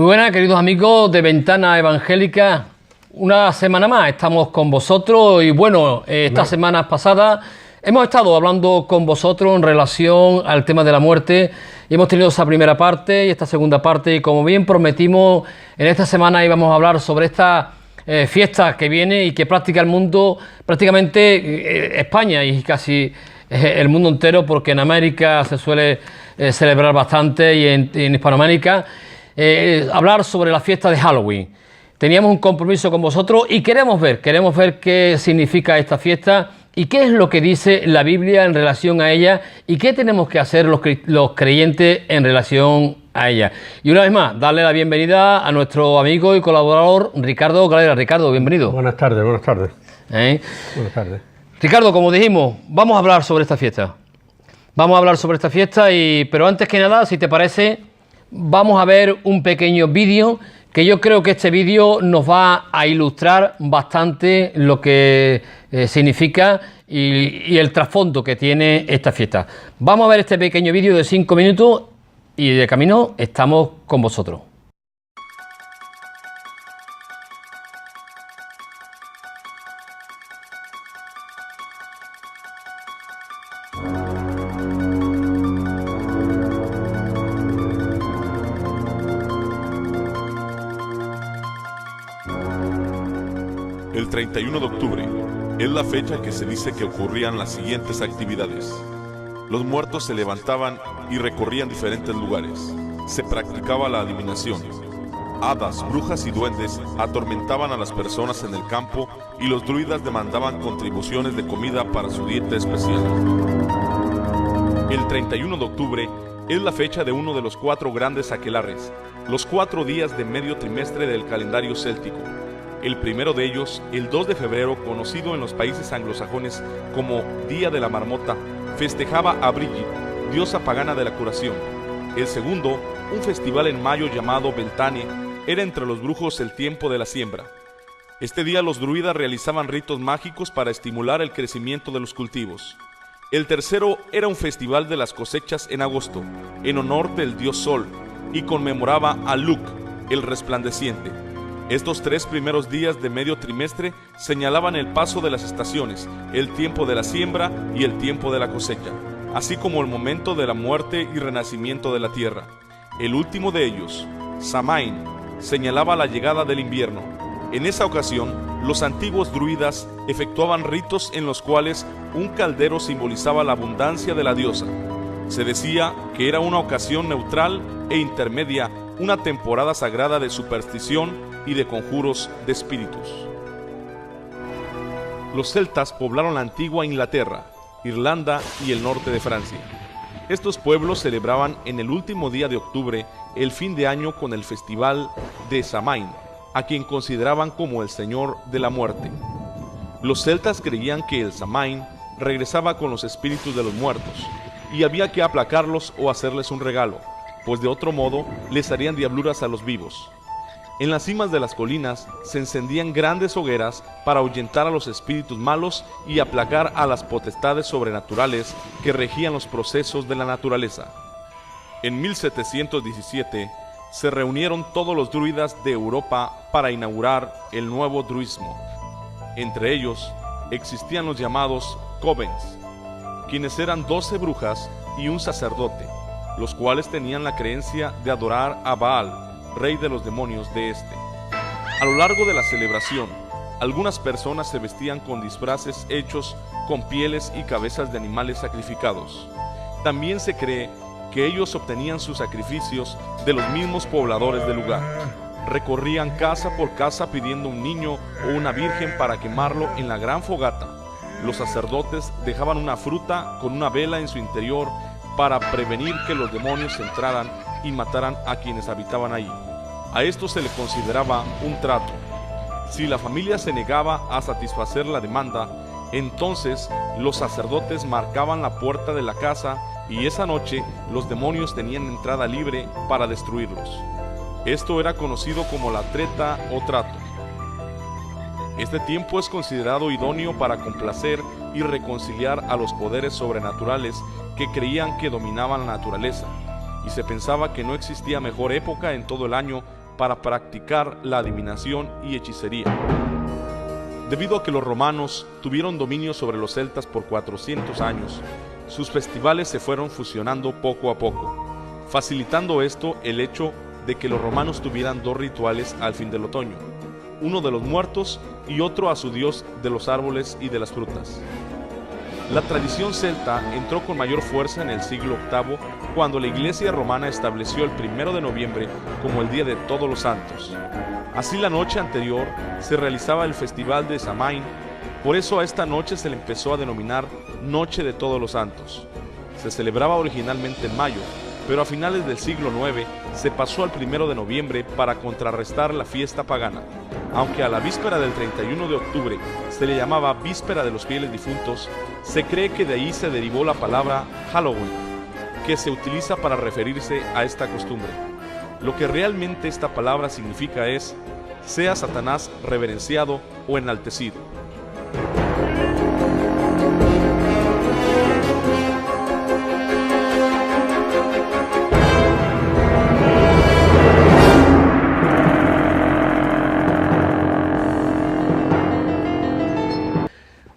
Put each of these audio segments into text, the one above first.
Muy buenas, queridos amigos de Ventana Evangélica. Una semana más estamos con vosotros y bueno, estas semanas pasadas hemos estado hablando con vosotros en relación al tema de la muerte y hemos tenido esa primera parte y esta segunda parte y como bien prometimos, en esta semana íbamos a hablar sobre esta fiesta que viene y que prácticamente España y casi el mundo entero, porque en América se suele celebrar bastante y en Hispanoamérica, hablar sobre la fiesta de Halloween. Teníamos un compromiso con vosotros y queremos ver qué significa esta fiesta y qué es lo que dice la Biblia en relación a ella y qué tenemos que hacer los creyentes en relación a ella. Y una vez más, darle la bienvenida a nuestro amigo y colaborador Ricardo Galera. Ricardo, bienvenido. Buenas tardes. Buenas tardes. Ricardo, como dijimos, vamos a hablar sobre esta fiesta. Pero antes que nada, si te parece, vamos a ver un pequeño vídeo que yo creo que este vídeo nos va a ilustrar bastante lo que significa y el trasfondo que tiene esta fiesta. Vamos a ver este pequeño vídeo de 5 minutos y de camino estamos con vosotros. El 31 de octubre es la fecha en que se dice que ocurrían las siguientes actividades. Los muertos se levantaban y recorrían diferentes lugares. Se practicaba la adivinación. Hadas, brujas y duendes atormentaban a las personas en el campo y los druidas demandaban contribuciones de comida para su dieta especial. El 31 de octubre es la fecha de uno de los 4 grandes aquelarres, los 4 días de medio trimestre del calendario céltico. El primero de ellos, el 2 de febrero, conocido en los países anglosajones como Día de la Marmota, festejaba a Brigid, diosa pagana de la curación. El segundo, un festival en mayo llamado Beltane, era entre los brujos el tiempo de la siembra. Este día los druidas realizaban ritos mágicos para estimular el crecimiento de los cultivos. El tercero era un festival de las cosechas en agosto, en honor del dios Sol, y conmemoraba a Luk, el resplandeciente. Estos 3 primeros días de medio trimestre señalaban el paso de las estaciones, el tiempo de la siembra y el tiempo de la cosecha, así como el momento de la muerte y renacimiento de la tierra. El último de ellos, Samain, señalaba la llegada del invierno. En esa ocasión, los antiguos druidas efectuaban ritos en los cuales un caldero simbolizaba la abundancia de la diosa. Se decía que era una ocasión neutral e intermedia, una temporada sagrada de superstición y de conjuros de espíritus. Los celtas poblaron la antigua Inglaterra, Irlanda y el norte de Francia. Estos pueblos celebraban en el último día de octubre el fin de año con el festival de Samain, a quien consideraban como el señor de la muerte. Los celtas creían que el Samain regresaba con los espíritus de los muertos y había que aplacarlos o hacerles un regalo, pues de otro modo les harían diabluras a los vivos. En las cimas de las colinas se encendían grandes hogueras para ahuyentar a los espíritus malos y aplacar a las potestades sobrenaturales que regían los procesos de la naturaleza. En 1717 se reunieron todos los druidas de Europa para inaugurar el nuevo druismo. Entre ellos existían los llamados covens, quienes eran 12 brujas y un sacerdote, los cuales tenían la creencia de adorar a Baal, rey de los demonios de este. A lo largo de la celebración, algunas personas se vestían con disfraces hechos con pieles y cabezas de animales sacrificados. También se cree que ellos obtenían sus sacrificios de los mismos pobladores del lugar. Recorrían casa por casa pidiendo un niño o una virgen para quemarlo en la gran fogata. Los sacerdotes dejaban una fruta con una vela en su interior para prevenir que los demonios entraran y mataran a quienes habitaban ahí. A esto se le consideraba un trato. Si la familia se negaba a satisfacer la demanda, entonces los sacerdotes marcaban la puerta de la casa y esa noche los demonios tenían entrada libre para destruirlos. Esto era conocido como la treta o trato. Este tiempo es considerado idóneo para complacer y reconciliar a los poderes sobrenaturales que creían que dominaban la naturaleza, y se pensaba que no existía mejor época en todo el año para practicar la adivinación y hechicería. Debido a que los romanos tuvieron dominio sobre los celtas por 400 años, sus festivales se fueron fusionando poco a poco, facilitando esto el hecho de que los romanos tuvieran dos rituales al fin del otoño, uno de los muertos y otro a su dios de los árboles y de las frutas. La tradición celta entró con mayor fuerza en el siglo VIII, cuando la Iglesia romana estableció el 1 de noviembre como el Día de Todos los Santos. Así la noche anterior se realizaba el Festival de Samaín, por eso a esta noche se le empezó a denominar Noche de Todos los Santos. Se celebraba originalmente en mayo, pero a finales del siglo IX se pasó al 1 de noviembre para contrarrestar la fiesta pagana. Aunque a la víspera del 31 de octubre se le llamaba Víspera de los Fieles Difuntos, se cree que de ahí se derivó la palabra Halloween, que se utiliza para referirse a esta costumbre. Lo que realmente esta palabra significa es: sea Satanás reverenciado o enaltecido.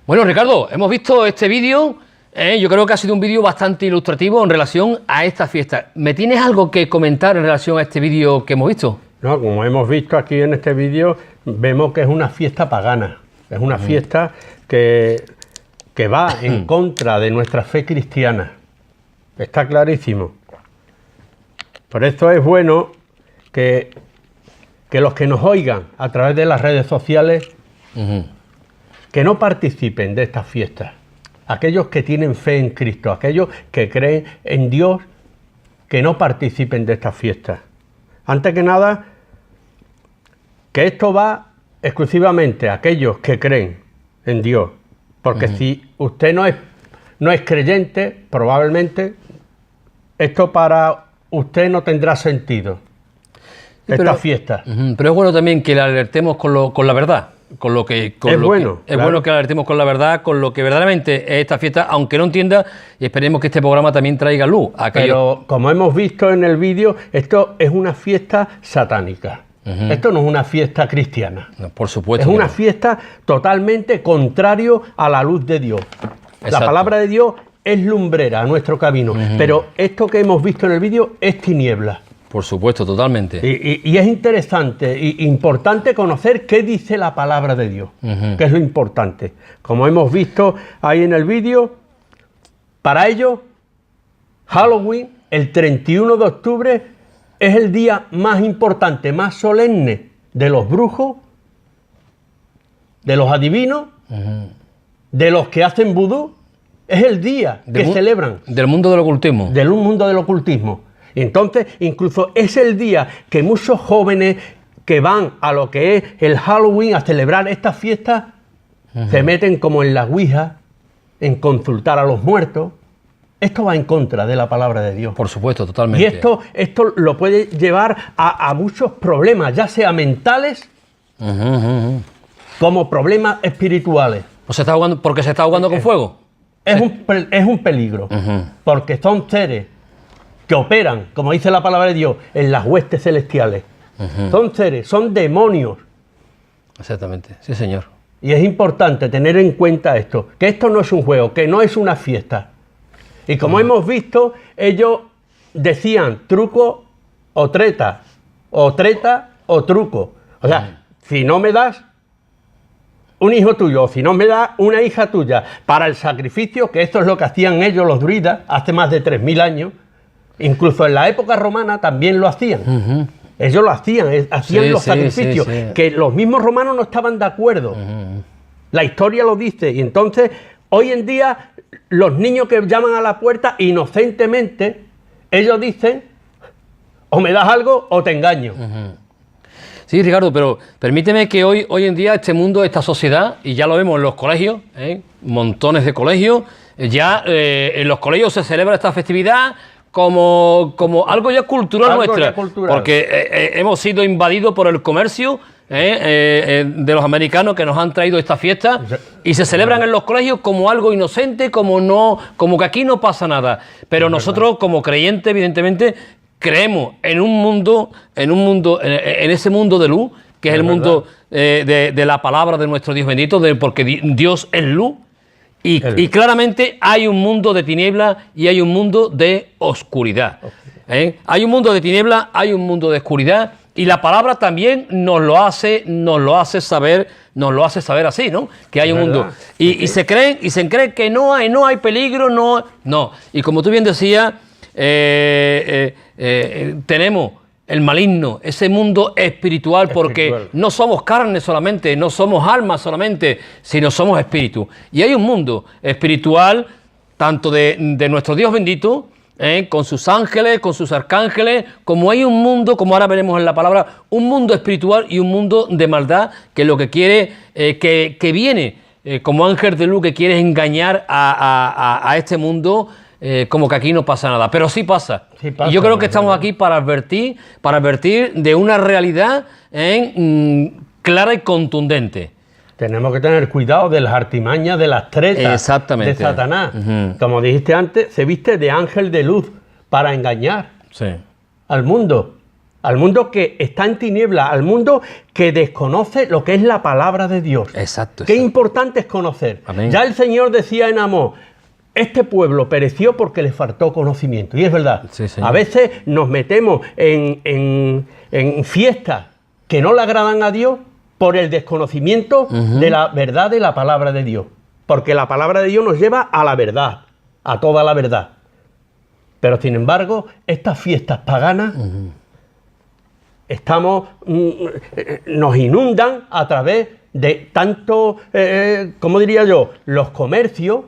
Bueno, Ricardo, hemos visto este vídeo. Yo creo que ha sido un vídeo bastante ilustrativo en relación a esta fiesta. ¿Me tienes algo que comentar en relación a este vídeo que hemos visto? No, como hemos visto aquí en este vídeo, vemos que es una fiesta pagana. Es una fiesta que va en contra de nuestra fe cristiana. Está clarísimo. Por eso es bueno que los que nos oigan a través de las redes sociales, que no participen de estas fiestas. Aquellos que tienen fe en Cristo, aquellos que creen en Dios, que no participen de estas fiestas. Antes que nada, que esto va exclusivamente a aquellos que creen en Dios. Porque si usted no es creyente, probablemente esto para usted no tendrá sentido. Esta fiesta. Pero es bueno también que le alertemos con la verdad. Es bueno que alertemos con la verdad, con lo que verdaderamente es esta fiesta, aunque no entienda, y esperemos que este programa también traiga luz a aquellos. Pero como hemos visto en el vídeo, esto es una fiesta satánica. Esto no es una fiesta cristiana. No, por supuesto. Es una fiesta totalmente contrario a la luz de Dios. Exacto. La palabra de Dios es lumbrera a nuestro camino, pero esto que hemos visto en el vídeo es tiniebla. Por supuesto, totalmente. Y es interesante e importante conocer qué dice la palabra de Dios, que es lo importante. Como hemos visto ahí en el vídeo, para ellos, Halloween, el 31 de octubre, es el día más importante, más solemne de los brujos, de los adivinos, de los que hacen vudú. Es el día que celebran. Del mundo del ocultismo. Del mundo del ocultismo. Y entonces, incluso es el día que muchos jóvenes que van a lo que es el Halloween a celebrar estas fiestas, se meten como en la ouija, en consultar a los muertos. Esto va en contra de la palabra de Dios. Por supuesto, totalmente. Y esto lo puede llevar a muchos problemas, ya sea mentales, como problemas espirituales. Porque se está jugando con fuego. Es un peligro, porque son seres que operan, como dice la palabra de Dios, en las huestes celestiales. Son seres, son demonios. Exactamente, sí señor. Y es importante tener en cuenta esto, que esto no es un juego, que no es una fiesta. Y como hemos visto, ellos decían truco o treta o truco. O sea, si no me das un hijo tuyo, o si no me das una hija tuya para el sacrificio, que esto es lo que hacían ellos los druidas hace más de 3000 años, incluso en la época romana también lo hacían. Ellos lo hacían los sacrificios, que los mismos romanos no estaban de acuerdo. La historia lo dice. Y entonces, hoy en día, los niños que llaman a la puerta, inocentemente, ellos dicen, o me das algo o te engaño. Sí, Ricardo, pero permíteme que hoy en día este mundo, esta sociedad, y ya lo vemos en los colegios, montones de colegios, en los colegios se celebra esta festividad como algo ya cultural nuestra, porque hemos sido invadidos por el comercio de los americanos que nos han traído esta fiesta y se celebran en los colegios como algo inocente, como que aquí no pasa nada. Pero nosotros, como creyentes, evidentemente, creemos en ese mundo de luz, que es el mundo de la palabra de nuestro Dios bendito, porque Dios es luz, y claramente hay un mundo de tinieblas y hay un mundo de oscuridad. Hay un mundo de tinieblas, hay un mundo de oscuridad, y la palabra también nos lo hace saber así, ¿no? Que hay un mundo. Y se creen que no hay peligro, no. Y como tú bien decías, tenemos el maligno, ese mundo espiritual, porque no somos carne solamente, no somos alma solamente, sino somos espíritu. Y hay un mundo espiritual, tanto de nuestro Dios bendito, con sus ángeles, con sus arcángeles, como hay un mundo, como ahora veremos en la palabra, un mundo espiritual y un mundo de maldad, que lo que quiere, que viene como ángel de luz, que quiere engañar a este mundo, como que aquí no pasa nada, pero sí pasa. Y yo creo que estamos aquí para advertir de una realidad clara y contundente. Tenemos que tener cuidado de las artimañas, de las tretas de Satanás. Como dijiste antes, se viste de ángel de luz para engañar al mundo que está en tinieblas, al mundo que desconoce lo que es la palabra de Dios. Exacto. Qué importante es conocer. Amén. Ya el Señor decía en Amós, este pueblo pereció porque le faltó conocimiento. Y es verdad. Sí, a veces nos metemos en fiestas que no le agradan a Dios por el desconocimiento de la verdad de la palabra de Dios. Porque la palabra de Dios nos lleva a la verdad, a toda la verdad. Pero sin embargo, estas fiestas paganas nos inundan a través de tanto, ¿cómo diría yo?, los comercios.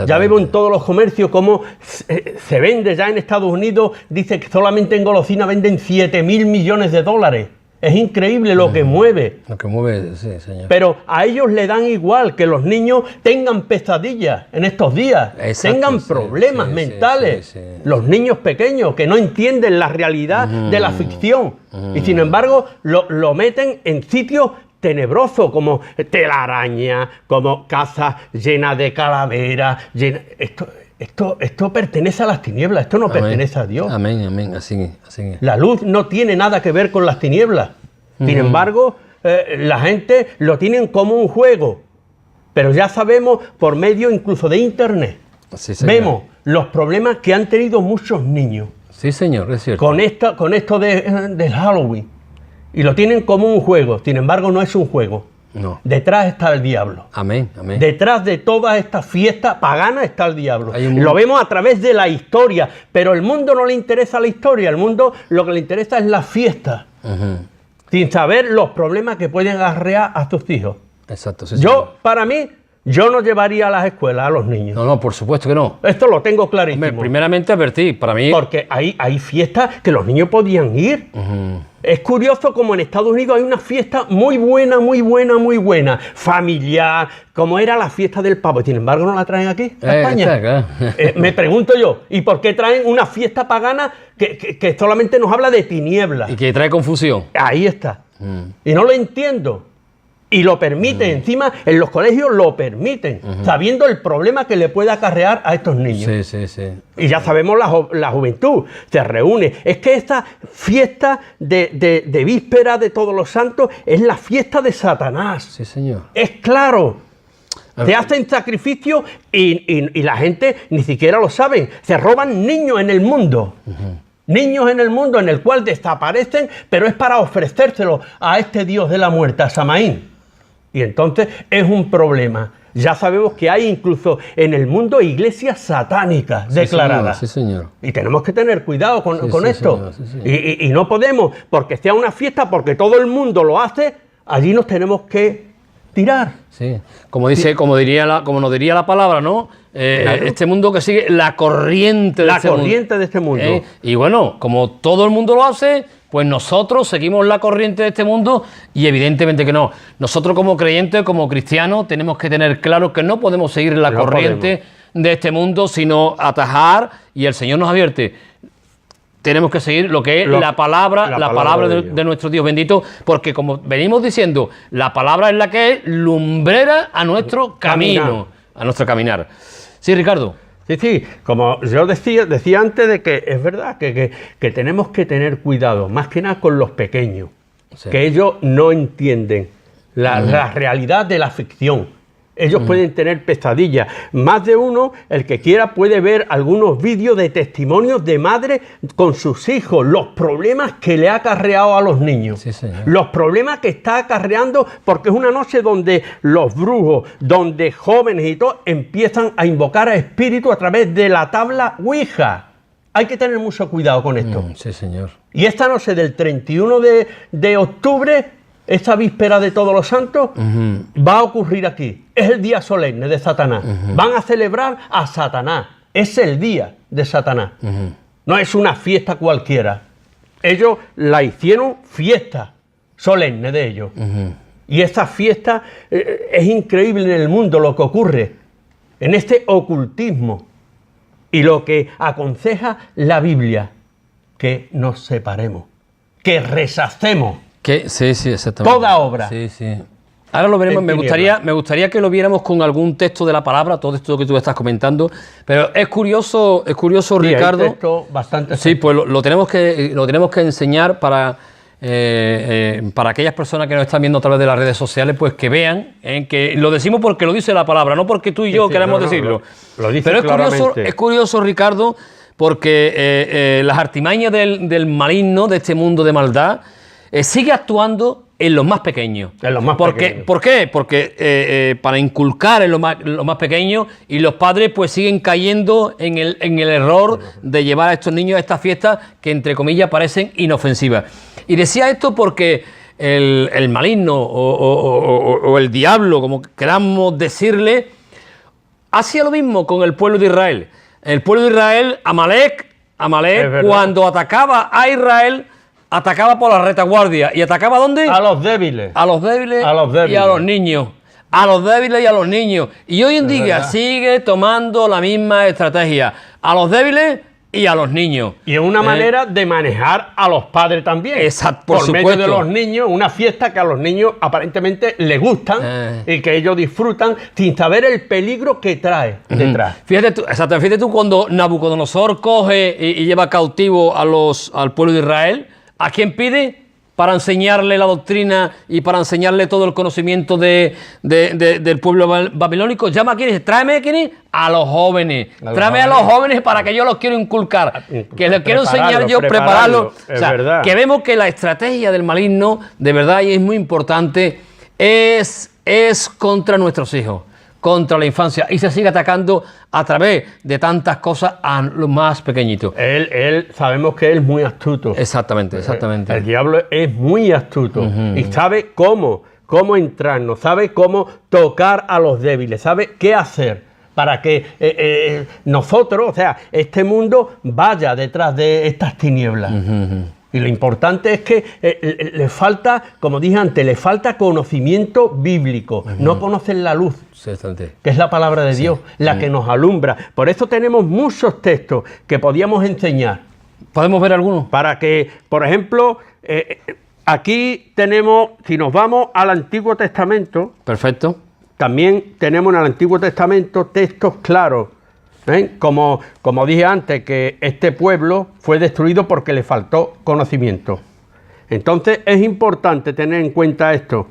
Ya vemos en todos los comercios cómo se vende ya en Estados Unidos, dice que solamente en golosina venden 7.000 millones de dólares. Es increíble lo que mueve. Lo que mueve, sí, señor. Pero a ellos le dan igual que los niños tengan pesadillas en estos días, tengan problemas mentales. Los niños pequeños que no entienden la realidad de la ficción. Y sin embargo lo meten en sitios tenebrosos como telaraña, como casas llenas de calaveras. Esto pertenece a las tinieblas, esto no pertenece a Dios. Amén, amén, así es. La luz no tiene nada que ver con las tinieblas. Sin embargo, la gente lo tienen como un juego. Pero ya sabemos, por medio incluso de internet, vemos los problemas que han tenido muchos niños. Sí, señor, es cierto. Con esto del Halloween. Y lo tienen como un juego. Sin embargo, no es un juego. No. Detrás está el diablo. Amén, amén. Detrás de todas estas fiestas paganas está el diablo. Lo vemos a través de la historia, pero al mundo no le interesa la historia, al mundo lo que le interesa es la fiesta, sin saber los problemas que pueden acarrear a tus hijos. Exacto. Sí, para mí, yo no llevaría a las escuelas a los niños. No, por supuesto que no. Esto lo tengo clarísimo. Hombre, primeramente advertir, para mí... Porque hay fiestas que los niños podían ir. Es curioso como en Estados Unidos hay una fiesta muy buena, familiar, como era la fiesta del pavo. Sin embargo, no la traen aquí, a España. Claro. Me pregunto yo, ¿y por qué traen una fiesta pagana que solamente nos habla de tinieblas? Y que trae confusión. Ahí está. Y no lo entiendo. Y lo permiten, encima en los colegios lo permiten, sabiendo el problema que le puede acarrear a estos niños. Sí. Y ya sabemos la juventud se reúne. Es que esta fiesta de víspera de Todos los Santos es la fiesta de Satanás. Sí, señor. Es claro. Se hacen sacrificios y la gente ni siquiera lo sabe. Se roban niños en el mundo. Niños en el mundo en el cual desaparecen, pero es para ofrecérselo a este Dios de la muerte, a Samaín. Y entonces es un problema. Ya sabemos que hay incluso en el mundo iglesias satánicas declaradas. Sí, señor. Y tenemos que tener cuidado con esto. Señor. Y no podemos, porque sea una fiesta, porque todo el mundo lo hace, allí nos tenemos que tirar. Sí, como diría la palabra, ¿no? Claro. Este mundo que sigue la corriente de este mundo. Y bueno, como todo el mundo lo hace, pues nosotros seguimos la corriente de este mundo y evidentemente que no. Nosotros como creyentes, como cristianos, tenemos que tener claro que no podemos seguir la corriente de este mundo, sino atajar, y el Señor nos advierte. Tenemos que seguir lo que es la palabra de nuestro Dios bendito, porque como venimos diciendo, la palabra es la que es lumbrera a nuestro camino, a nuestro caminar. Sí, Ricardo. Sí, sí, como yo decía antes de que es verdad que tenemos que tener cuidado, más que nada con los pequeños, Sí. que ellos no entienden la realidad de la ficción. Ellos pueden tener pesadillas. Más de uno, el que quiera, puede ver algunos vídeos de testimonios de madres con sus hijos, los problemas que le ha acarreado a los niños. Sí, señor. Los problemas que está acarreando, porque es una noche donde los brujos, donde jóvenes y todo, empiezan a invocar a espíritus a través de la tabla Ouija. Hay que tener mucho cuidado con esto. Sí, señor. Y esta noche del 31 de octubre, esta víspera de Todos los Santos, va a ocurrir aquí. Es el día solemne de Satanás. Van a celebrar a Satanás. Es el día de Satanás. No es una fiesta cualquiera. Ellos la hicieron fiesta solemne de ellos. Y esta fiesta es increíble en el mundo lo que ocurre. En este ocultismo. Y lo que aconseja la Biblia. Que nos separemos. Que rechacemos. Sí, sí, exactamente. Toda obra. Sí, sí. Ahora lo veremos. Me gustaría que lo viéramos con algún texto de la palabra, todo esto que tú estás comentando. Pero es curioso, Sí, Ricardo. hay texto bastante. Sí, pues lo tenemos que enseñar para aquellas personas que nos están viendo a través de las redes sociales, pues que vean, que lo decimos porque lo dice la palabra, no porque tú y yo queremos decirlo. Lo dice pero claramente. es curioso, Ricardo, porque las artimañas del maligno, de este mundo de maldad, sigue actuando en los más pequeños. En los más pequeños. ¿Por qué? Porque para inculcar en los más pequeños, y los padres pues siguen cayendo en el error de llevar a estos niños a estas fiestas que entre comillas parecen inofensivas. Y decía esto porque el maligno o el diablo, como queramos decirle, hacía lo mismo con el pueblo de Israel. El pueblo de Israel, Amalek, cuando atacaba a Israel, atacaba por la retaguardia. ¿Y atacaba a dónde? A los débiles. A los débiles, A los débiles. y a los niños. A los débiles y a los niños. Y hoy en día verdad. sigue tomando la misma estrategia. A los débiles y a los niños. Y es una manera de manejar a los padres también. Exacto, por por medio de supuesto. los niños, una fiesta que a los niños aparentemente les gustan y que ellos disfrutan sin saber el peligro que trae detrás. Fíjate tú cuando Nabucodonosor coge y lleva cautivo al pueblo de Israel, ¿a quién pide? Para enseñarle la doctrina y para enseñarle todo el conocimiento del pueblo babilónico. Llama a quién, tráeme a quién, a los jóvenes. Tráeme a los jóvenes para que yo los quiero inculcar. Que les quiero enseñar yo, prepararlos. Es verdad. Que vemos que la estrategia del maligno, de verdad, y es muy importante, es contra nuestros hijos, contra la infancia, y se sigue atacando a través de tantas cosas a los más pequeñitos. Él sabemos que él es muy astuto. Exactamente. El diablo es muy astuto y sabe cómo entrarnos, sabe cómo tocar a los débiles, sabe qué hacer para que nosotros, o sea, este mundo vaya detrás de estas tinieblas. Y lo importante es que le falta, como dije antes, le falta conocimiento bíblico. No conocen la luz, que es la palabra de Dios, la que nos alumbra. Por eso tenemos muchos textos que podíamos enseñar. ¿Podemos ver algunos? Para que, por ejemplo, aquí tenemos, si nos vamos al Antiguo Testamento, Perfecto. también tenemos en el Antiguo Testamento textos claros. Como dije antes, que este pueblo fue destruido porque le faltó conocimiento. Entonces es importante tener en cuenta esto.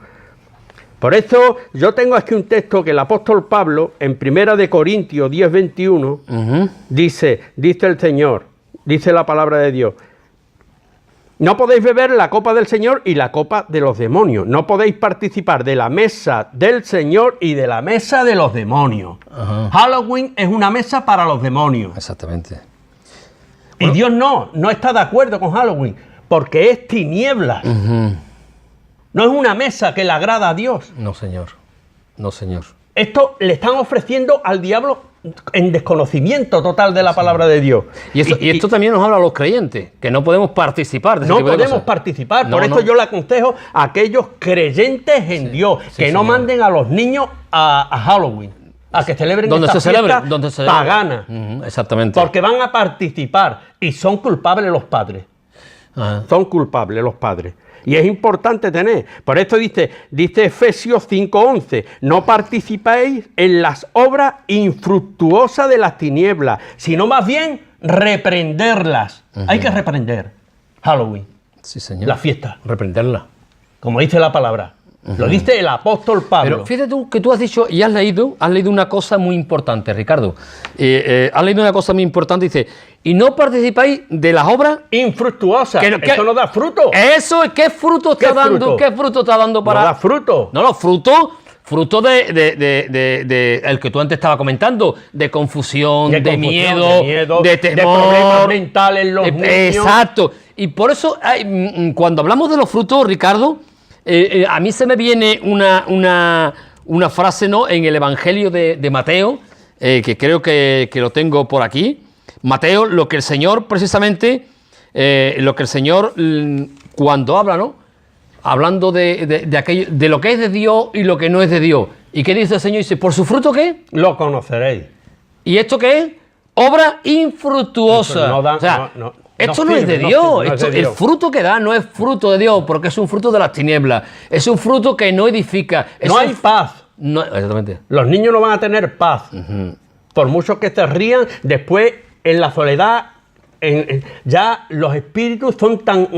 Por eso yo tengo aquí un texto que el apóstol Pablo, en 1 Corintios 10:21, dice el Señor, dice la palabra de Dios: no podéis beber la copa del Señor y la copa de los demonios. No podéis participar de la mesa del Señor y de la mesa de los demonios. Halloween es una mesa para los demonios. Exactamente. Y Dios no está de acuerdo con Halloween, porque es tinieblas. No es una mesa que le agrada a Dios. No, señor. No, señor. Esto le están ofreciendo al diablo en desconocimiento total de la palabra de Dios. Y esto también nos habla a los creyentes, que no podemos participar de ese No tipo de podemos cosas. participar. Por eso yo le aconsejo a aquellos creyentes en Dios que no manden a los niños a Halloween, a que celebren esta fiesta pagana. Exactamente. Porque van a participar y son culpables los padres. Son culpables los padres. Y es importante tener. Por esto dice Efesios 5:11, no participéis en las obras infructuosas de las tinieblas, sino más bien reprenderlas. Hay que reprender Halloween, Sí, señor. la fiesta, Reprenderla. como dice la palabra. Lo dice el apóstol Pablo. Pero fíjate tú que tú has dicho y has leído una cosa muy importante, Ricardo. Has leído una cosa muy importante, dice, y no participáis de las obras infructuosa. Eso no da fruto. Eso, ¿qué fruto está dando? fruto? ¿Qué fruto está dando para...? No da fruto. No, los frutos de el que tú antes estabas comentando, de confusión, de miedo, de temor, de problemas mentales en los niños. Exacto. Y por eso, cuando hablamos de los frutos, Ricardo, a mí se me viene una frase, ¿no?, en el Evangelio de Mateo, que creo que lo tengo por aquí. Mateo, lo que el Señor precisamente, cuando habla, ¿no?, hablando de aquello, de lo que es de Dios y lo que no es de Dios. ¿Y qué dice el Señor? Dice, ¿por su fruto qué? Lo conoceréis. ¿Y esto qué es? Obra infructuosa. O sea, esto no es de Dios. El fruto que da no es fruto de Dios, porque es un fruto de las tinieblas. Es un fruto que no edifica. No hay paz. No, exactamente. Los niños no van a tener paz. Por mucho que se rían, después en la soledad, ya los espíritus son tan...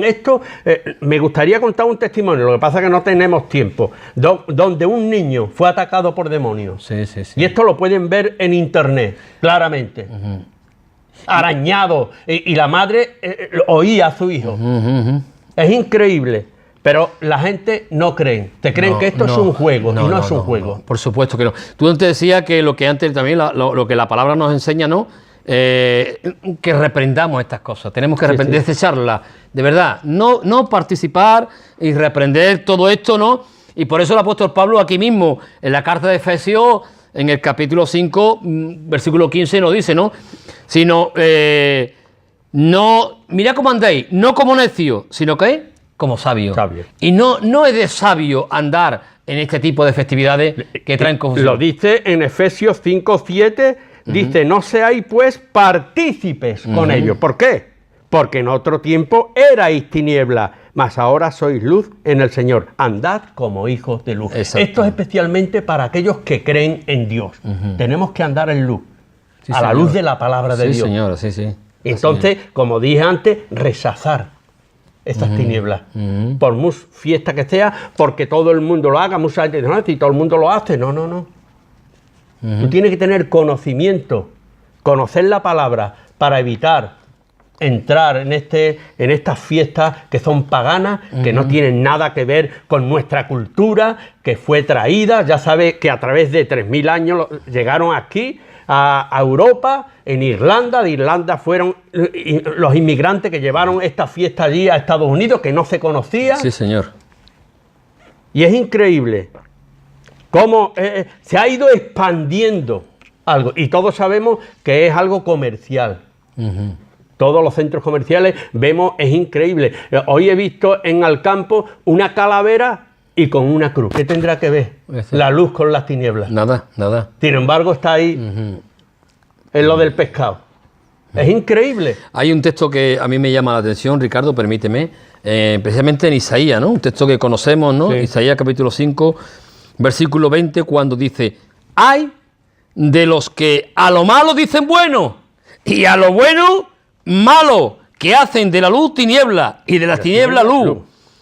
me gustaría contar un testimonio, lo que pasa es que no tenemos tiempo, donde un niño fue atacado por demonios. Sí, sí, sí. Y esto lo pueden ver en internet, claramente. Arañado. Y la madre oía a su hijo. Es increíble. Pero la gente no cree. Te creen que esto es un juego y no es un juego. No, por supuesto que no. Tú antes decías que lo que antes también, lo que la palabra nos enseña, ¿no? Que reprendamos estas cosas. Tenemos que desecharlas. De verdad, no participar y reprender todo esto, ¿no? Y por eso el apóstol Pablo aquí mismo, en la carta de Efesios, en el capítulo 5, versículo 15, nos dice, ¿no? Sino, mirad cómo andéis, no como necios, sino que como sabios. Y no es de sabio andar en este tipo de festividades que traen confusión. Lo dice en Efesios 5:7, dice, no seáis pues partícipes con ellos. ¿Por qué? Porque en otro tiempo erais tiniebla, mas ahora sois luz en el Señor. Andad como hijos de luz. Esto es especialmente para aquellos que creen en Dios. Tenemos que andar en luz, a la luz de la palabra de Dios. Sí, señora, sí. Entonces, como dije antes, rechazar estas tinieblas, por muy fiesta que sea, porque todo el mundo lo haga. Mucha gente dice, no, si todo el mundo lo hace. No. Tú tienes que tener conocimiento, conocer la palabra para evitar entrar en estas fiestas que son paganas, que no tienen nada que ver con nuestra cultura, que fue traída, ya sabes que a través de 3000 años llegaron aquí a Europa, en Irlanda. De Irlanda fueron los inmigrantes que llevaron esta fiesta allí a Estados Unidos, que no se conocía. Sí, señor. Y es increíble cómo se ha ido expandiendo algo, y todos sabemos que es algo comercial. Todos los centros comerciales vemos, es increíble. Hoy he visto en Alcampo una calavera y con una cruz. ¿Qué tendrá que ver la luz con las tinieblas? Nada. Sin embargo, está ahí en lo del pescado. Es increíble. Hay un texto que a mí me llama la atención, Ricardo, permíteme, precisamente en Isaías, ¿no? Un texto que conocemos, ¿no? Sí. Isaías capítulo 5, versículo 20, cuando dice, hay de los que a lo malo dicen bueno y a lo bueno malo, que hacen de la luz tiniebla y de las tinieblas luz,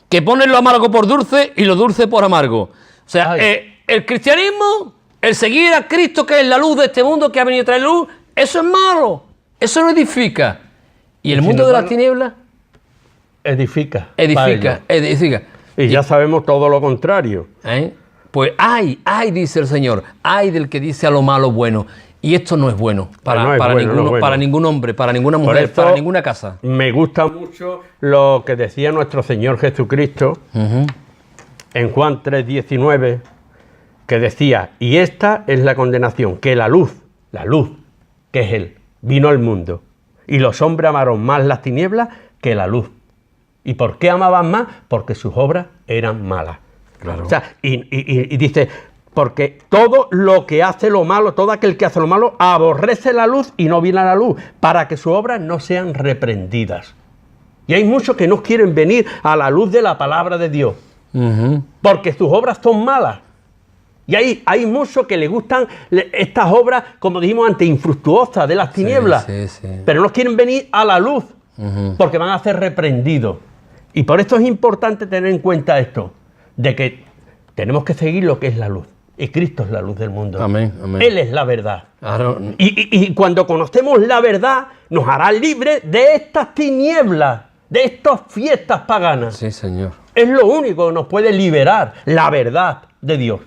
que ponen lo amargo por dulce y lo dulce por amargo. O sea, el cristianismo, el seguir a Cristo, que es la luz de este mundo, que ha venido a traer luz, eso es malo, eso no edifica. Y el mundo de las tinieblas edifica. Y ya sabemos todo lo contrario. Pues ay, dice el Señor, ay del que dice a lo malo bueno. Y esto no es bueno para ningún hombre, para ninguna mujer, para ninguna casa. Me gusta mucho lo que decía nuestro Señor Jesucristo en Juan 3:19, que decía, y esta es la condenación, que la luz, que es Él, vino al mundo, y los hombres amaron más las tinieblas que la luz. ¿Y por qué amaban más? Porque sus obras eran malas. Claro. O sea, y dice, porque todo lo que hace lo malo, todo aquel que hace lo malo, aborrece la luz y no viene a la luz, para que sus obras no sean reprendidas. Y hay muchos que no quieren venir a la luz de la palabra de Dios, porque sus obras son malas. Y hay muchos que les gustan estas obras, como dijimos antes, infructuosas, de las tinieblas, pero no quieren venir a la luz, porque van a ser reprendidos. Y por esto es importante tener en cuenta esto, de que tenemos que seguir lo que es la luz. Y Cristo es la luz del mundo. Amén, amén. Él es la verdad. Claro. Y cuando conocemos la verdad, nos hará libres de estas tinieblas, de estas fiestas paganas. Sí, Señor. Es lo único que nos puede liberar, la verdad de Dios.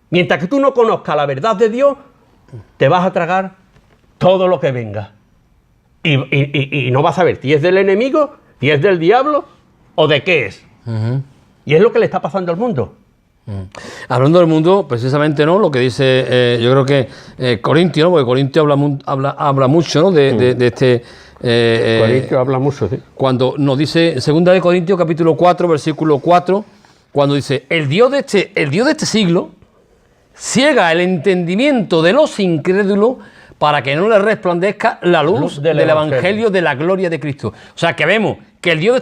Mientras que tú no conozcas la verdad de Dios, te vas a tragar todo lo que venga. Y no vas a ver si es del enemigo, si es del diablo o de qué es. Y es lo que le está pasando al mundo. Hablando del mundo, precisamente, ¿no? Lo que dice, yo creo que Corintio, ¿no? Porque Corintio habla mucho, ¿no? De este... Corintio habla mucho, sí. Cuando nos dice, en 2 de Corintios, capítulo 4, versículo 4, cuando dice, el Dios de este siglo ciega el entendimiento de los incrédulos para que no les resplandezca la luz del evangelio de la gloria de Cristo. O sea, que vemos que el Dios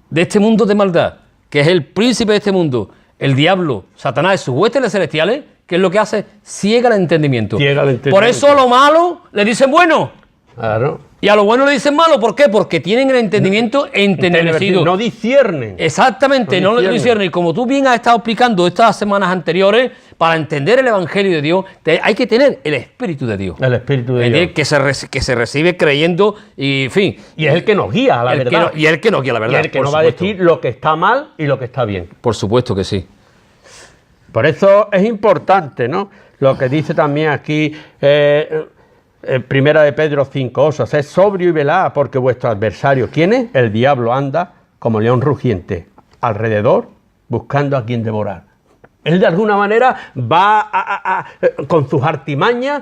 de este mundo de maldad, que es el príncipe de este mundo, el diablo, Satanás y sus huestes celestiales, ¿qué es lo que hace? Ciega el entendimiento. Por eso a lo malo le dicen bueno. Claro. Y a lo bueno le dicen malo. ¿Por qué? Porque tienen el entendimiento entenebrecido. No disciernen. Exactamente, no lo disciernen. Y como tú bien has estado explicando estas semanas anteriores, para entender el Evangelio de Dios, hay que tener el Espíritu de Dios. El Espíritu de Dios. Que se recibe creyendo y, en fin. Y es el que nos guía a la verdad. Y el que nos guía a la verdad. Y el que nos va a decir lo que está mal y lo que está bien. Por supuesto que sí. Por eso es importante, ¿no? Lo que dice también aquí... Primera de Pedro 5:8, sed sobrio y velad, porque vuestro adversario, ¿quién es? El diablo anda como león rugiente, alrededor, buscando a quien devorar. Él de alguna manera va con sus artimañas,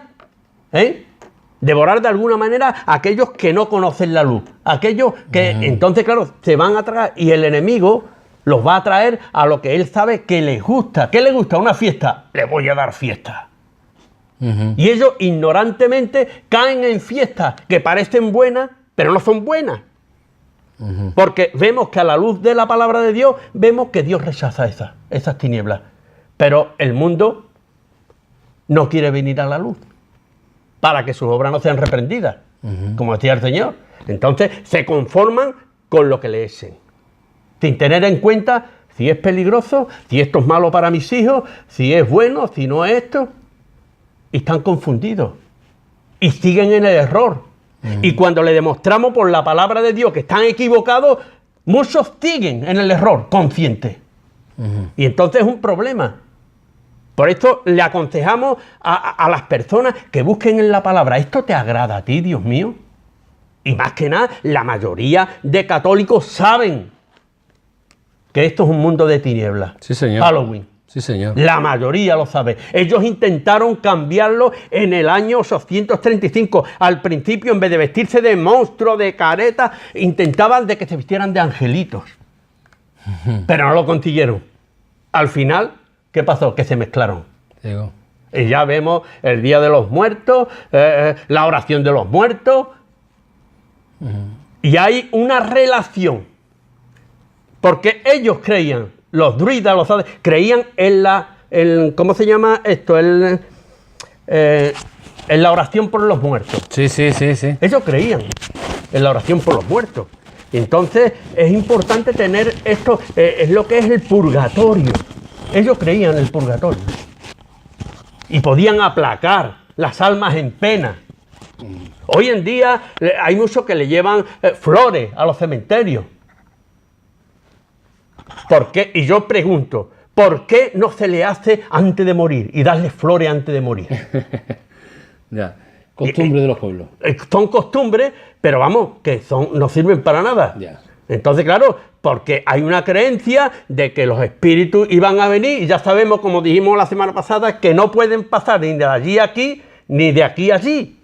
devorar de alguna manera a aquellos que no conocen la luz, aquellos que entonces, claro, se van a tragar, y el enemigo los va a traer a lo que él sabe que les gusta. ¿Qué les gusta? Una fiesta. Le voy a dar fiesta. Y ellos ignorantemente caen en fiestas que parecen buenas, pero no son buenas. Porque vemos que a la luz de la palabra de Dios, vemos que Dios rechaza esas tinieblas. Pero el mundo no quiere venir a la luz para que sus obras no sean reprendidas, como decía el Señor. Entonces se conforman con lo que le echen, sin tener en cuenta si es peligroso, si esto es malo para mis hijos, si es bueno, si no es esto. Y están confundidos y siguen en el error. Y cuando le demostramos por la palabra de Dios que están equivocados, muchos siguen en el error consciente. Y entonces es un problema. Por esto le aconsejamos a las personas que busquen en la palabra. ¿Esto te agrada a ti, Dios mío? Y más que nada, la mayoría de católicos saben que esto es un mundo de tinieblas. Sí, señor. Halloween. Sí, señor. La mayoría lo sabe. Ellos intentaron cambiarlo en el año 835. Al principio, en vez de vestirse de monstruo, de careta, intentaban de que se vistieran de angelitos. Pero no lo consiguieron. Al final, ¿qué pasó? Que se mezclaron. Digo. Y ya vemos el Día de los Muertos, la oración de los muertos. Y hay una relación. Porque ellos creían, los druidas, los sabios, creían en ¿cómo se llama esto? En la oración por los muertos. Sí. Ellos creían en la oración por los muertos. Entonces es importante tener esto, es lo que es el purgatorio. Ellos creían en el purgatorio. Y podían aplacar las almas en pena. Hoy en día hay muchos que le llevan flores a los cementerios. ¿Por qué? Y yo pregunto, ¿por qué no se le hace antes de morir y darle flores antes de morir? Ya, costumbre de los pueblos. Son costumbres, pero vamos, que no sirven para nada. Ya. Entonces, claro, porque hay una creencia de que los espíritus iban a venir y ya sabemos, como dijimos la semana pasada, que no pueden pasar ni de allí a aquí, ni de aquí a allí.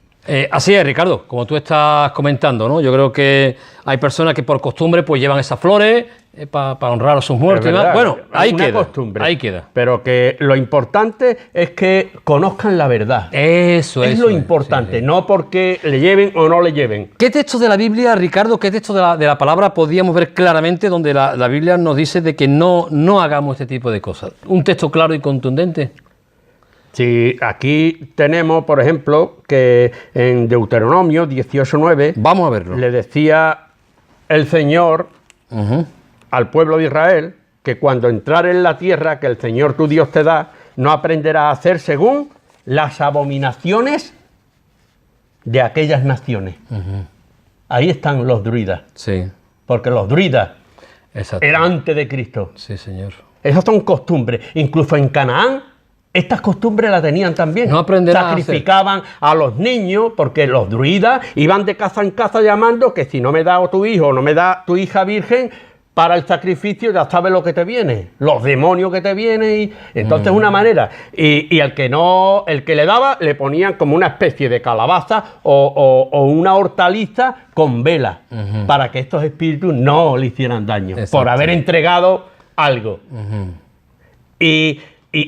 Así es, Ricardo, como tú estás comentando, ¿no? Yo creo que hay personas que por costumbre pues llevan esas flores para honrar a sus muertos. Bueno, ahí una queda, costumbre, ahí queda. Pero que lo importante es que conozcan la verdad. Eso es lo importante, sí, sí. no porque le lleven o no le lleven. ¿Qué texto de la Biblia, Ricardo, qué texto de la palabra podíamos ver claramente donde la Biblia nos dice de que no hagamos este tipo de cosas? ¿Un texto claro y contundente? Sí, aquí tenemos, por ejemplo, que en Deuteronomio 18:9 vamos a verlo. Le decía el Señor al pueblo de Israel que cuando entrar en la tierra que el Señor tu Dios te da, no aprenderás a hacer según las abominaciones de aquellas naciones. Ahí están los druidas. Sí. Porque los druidas Exacto. eran antes de Cristo. Sí, señor. Esas son costumbres. Incluso en Canaán, estas costumbres las tenían también. No aprenderás Sacrificaban a los niños, porque los druidas iban de casa en casa llamando que si no me da tu hijo o no me da tu hija virgen para el sacrificio, ya sabes lo que te viene, los demonios que te vienen. Y entonces una manera. Y el que le daba, le ponían como una especie de calabaza o una hortaliza con vela, para que estos espíritus no le hicieran daño, por haber entregado algo. Y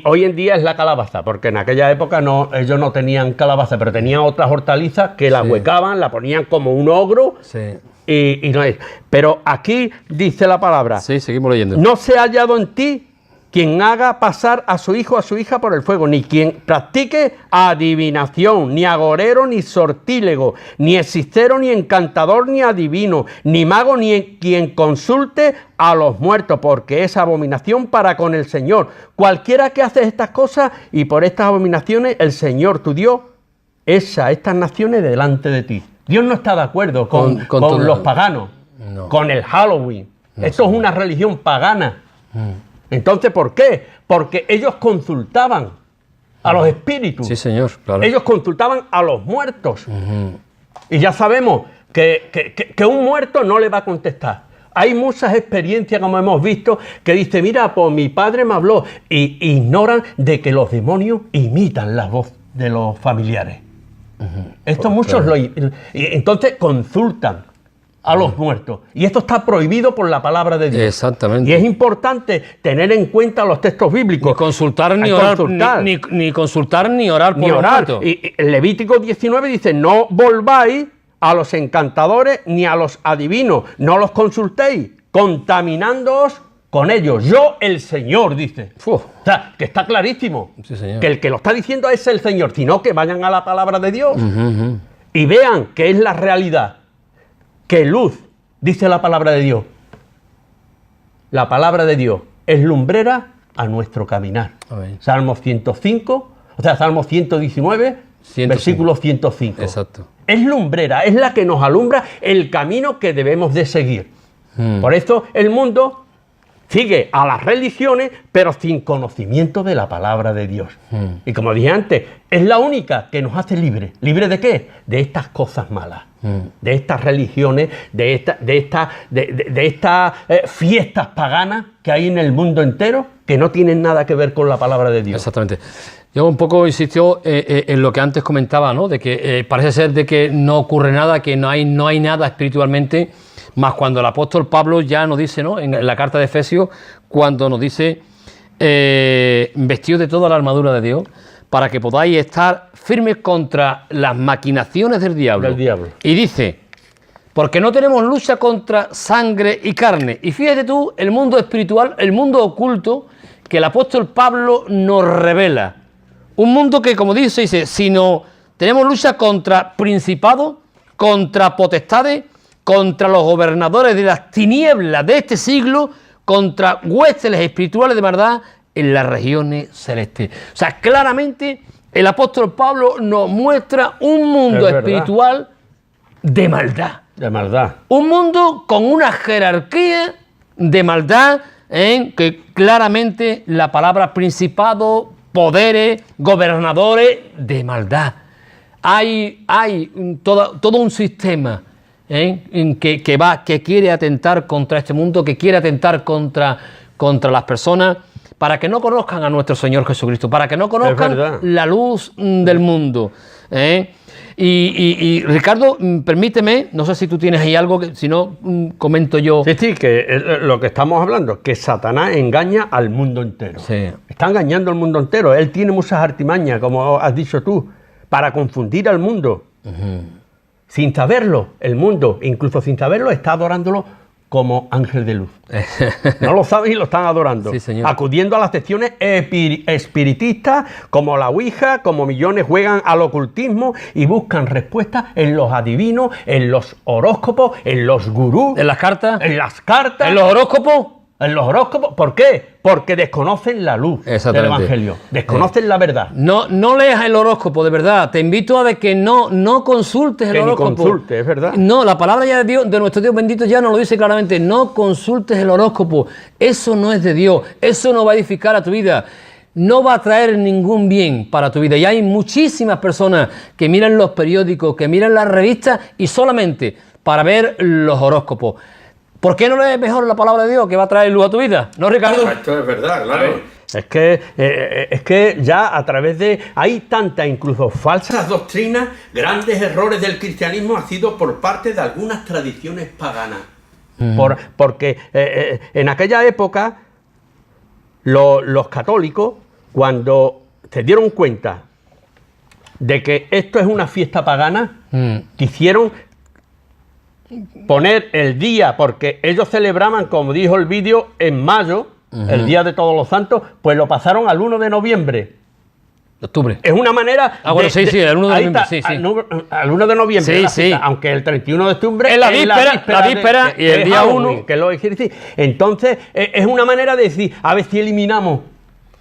hoy en día es la calabaza, porque en aquella época ellos no tenían calabaza, pero tenían otras hortalizas que la huecaban, la ponían como un ogro. Sí. Y no es. Pero aquí dice la palabra. Sí, seguimos leyendo. No se ha hallado en ti quien haga pasar a su hijo o a su hija por el fuego, ni quien practique adivinación, ni agorero, ni sortílego, ni hechicero, ni encantador, ni adivino, ni mago, ni quien consulte a los muertos, porque es abominación para con el Señor. Cualquiera que hace estas cosas y por estas abominaciones, el Señor tu Dios echa estas naciones delante de ti. Dios no está de acuerdo con los paganos, con el Halloween. Esto es una religión pagana. Entonces, ¿por qué? Porque ellos consultaban a los espíritus. Sí, señor, claro. Ellos consultaban a los muertos. Y ya sabemos que un muerto no le va a contestar. Hay muchas experiencias, como hemos visto, que dice, mira, pues mi padre me habló. Y ignoran de que los demonios imitan la voz de los familiares. Esto muchos entonces consultan a los muertos. Y esto está prohibido por la palabra de Dios. Exactamente. Y es importante tener en cuenta los textos bíblicos. Ni consultar ni orar, ni consultar ni orar por los muertos. Y Levítico 19 dice, no volváis a los encantadores ni a los adivinos, no los consultéis, contaminándoos con ellos. Yo, el Señor, dice. O sea, que está clarísimo. Sí, señor. Que el que lo está diciendo es el Señor, sino que vayan a la palabra de Dios y vean que es la realidad. Que luz, dice la palabra de Dios. La palabra de Dios es lumbrera a nuestro caminar. Amén. Salmo 105, o sea, Salmo 119, 105. versículo 105. Exacto. Es lumbrera, es la que nos alumbra el camino que debemos de seguir. Por eso el mundo sigue a las religiones, pero sin conocimiento de la palabra de Dios. Y como dije antes, es la única que nos hace libres. ¿Libre de qué? De estas cosas malas. De estas religiones, de estas fiestas paganas que hay en el mundo entero, que no tienen nada que ver con la palabra de Dios. Exactamente. Yo un poco insistió en lo que antes comentaba, ¿no? De que parece ser de que no ocurre nada, que no hay nada espiritualmente, más cuando el apóstol Pablo ya nos dice, ¿no? En la carta de Efesios, cuando nos dice, vestidos de toda la armadura de Dios, para que podáis estar firmes contra las maquinaciones del diablo. Y dice, porque no tenemos lucha contra sangre y carne. Y fíjate tú, el mundo espiritual, el mundo oculto, que el apóstol Pablo nos revela. Un mundo que, como dice, sino tenemos lucha contra principados, contra potestades, contra los gobernadores de las tinieblas de este siglo, contra huestes espirituales de maldad en las regiones celestes. O sea, claramente el apóstol Pablo nos muestra un mundo espiritual de maldad. De maldad. Un mundo con una jerarquía de maldad en que claramente la palabra principado, poderes, gobernadores de maldad. Hay todo un sistema que quiere atentar contra este mundo, que quiere atentar contra las personas, para que no conozcan a nuestro Señor Jesucristo, para que no conozcan la luz del mundo. Y Ricardo, permíteme, no sé si tú tienes ahí algo, que si no, comento yo. Sí, que lo que estamos hablando, que Satanás engaña al mundo entero. Sí. Está engañando al mundo entero. Él tiene muchas artimañas, como has dicho tú, para confundir al mundo. Sin saberlo, el mundo, incluso sin saberlo, está adorándolo como ángel de luz. No lo saben y lo están adorando. Sí, señor. Acudiendo a las secciones espiritistas, como la Ouija, como millones juegan al ocultismo y buscan respuestas en los adivinos, en los horóscopos, en los gurús. ¿En las cartas? En las cartas. ¿En los horóscopos? En los horóscopos. ¿Por qué? Porque desconocen la luz del Evangelio. Desconocen la verdad. No leas el horóscopo, de verdad. Te invito a de que no consultes el horóscopo. Que ni consultes, es verdad. No, la palabra ya de Dios, de nuestro Dios bendito, ya nos lo dice claramente. No consultes el horóscopo. Eso no es de Dios. Eso no va a edificar a tu vida. No va a traer ningún bien para tu vida. Y hay muchísimas personas que miran los periódicos, que miran las revistas y solamente para ver los horóscopos. ¿Por qué no lees mejor la palabra de Dios que va a traer luz a tu vida? ¿No, Ricardo? Esto es verdad, claro. Es que ya a través de... Hay tantas incluso falsas doctrinas, grandes errores del cristianismo han sido por parte de algunas tradiciones paganas. Porque en aquella época los católicos, cuando se dieron cuenta de que esto es una fiesta pagana, quisieron poner el día, porque ellos celebraban, como dijo el vídeo, en mayo, el Día de Todos los Santos, pues lo pasaron al 1 de noviembre. Octubre. Es una manera... bueno, sí, el 1 de noviembre, sí. Al 1 de noviembre, sí. Aunque el 31 de octubre es la víspera y el día 1. Que lo decir. Entonces, es una manera de decir, a ver si eliminamos